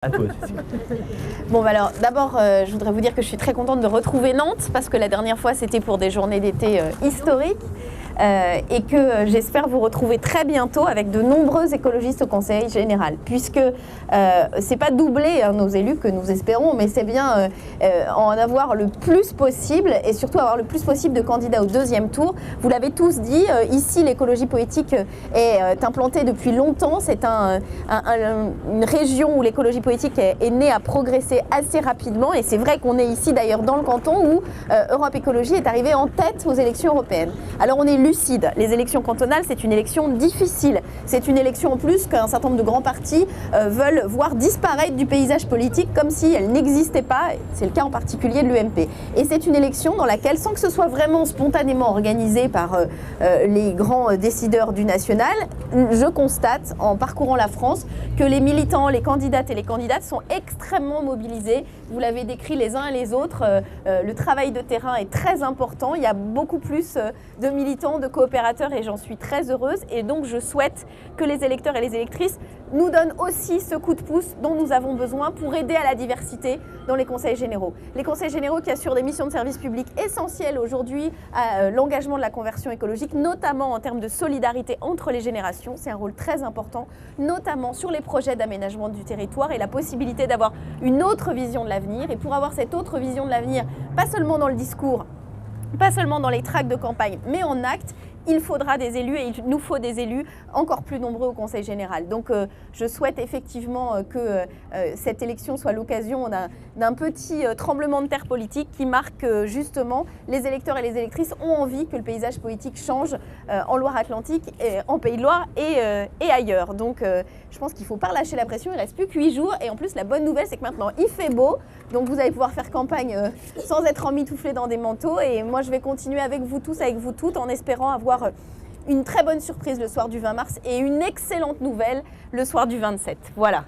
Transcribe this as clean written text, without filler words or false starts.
À toi, Cécile. Bon, bah alors d'abord, je voudrais vous dire que je suis très contente de retrouver Nantes parce que la dernière fois c'était pour des journées d'été historiques et que j'espère vous retrouver très bientôt avec de nombreux écologistes au Conseil général, puisque c'est pas doubler nos élus que nous espérons, mais c'est bien en avoir le plus possible et surtout avoir le plus possible de candidats au deuxième tour. Vous l'avez tous dit, ici l'écologie politique est implantée depuis longtemps. C'est une région où l'écologie politique est née à progresser assez rapidement, et c'est vrai qu'on est ici d'ailleurs dans le canton où Europe Écologie est arrivée en tête aux élections européennes. Alors on est lucide, les élections cantonales c'est une élection difficile, c'est une élection en plus qu'un certain nombre de grands partis veulent voir disparaître du paysage politique comme si elle n'existait pas, c'est le cas en particulier de l'UMP. Et c'est une élection dans laquelle, sans que ce soit vraiment spontanément organisé par les grands décideurs du national, je constate en parcourant la France que les militants, les candidates et les candidates sont extrêmement mobilisés. Vous l'avez décrit les uns et les autres, le travail de terrain est très important, il y a beaucoup plus de militants, de coopérateurs, et j'en suis très heureuse. Et donc je souhaite que les électeurs et les électrices nous donnent aussi ce coup de pouce dont nous avons besoin pour aider à la diversité dans les conseils généraux. Les conseils généraux qui assurent des missions de service public essentielles aujourd'hui à l'engagement de la conversion écologique, notamment en termes de solidarité entre les générations. C'est un rôle très important, notamment sur les projets d'aménagement du territoire et la possibilité d'avoir une autre vision de l'avenir. Et pour avoir cette autre vision de l'avenir, pas seulement dans le discours, pas seulement dans les tracts de campagne, mais en actes, il faudra des élus, et il nous faut des élus encore plus nombreux au Conseil général. Donc je souhaite effectivement que cette élection soit l'occasion d'un petit tremblement de terre politique qui marque justement les électeurs et les électrices ont envie que le paysage politique change en Loire-Atlantique, en Pays de Loire et ailleurs. Donc je pense qu'il ne faut pas relâcher la pression, il ne reste plus que 8 jours, et en plus la bonne nouvelle c'est que maintenant il fait beau, donc vous allez pouvoir faire campagne sans être emmitouflés dans des manteaux, et moi je vais continuer avec vous tous, avec vous toutes, en espérant avoir une très bonne surprise le soir du 20 mars et une excellente nouvelle le soir du 27. Voilà.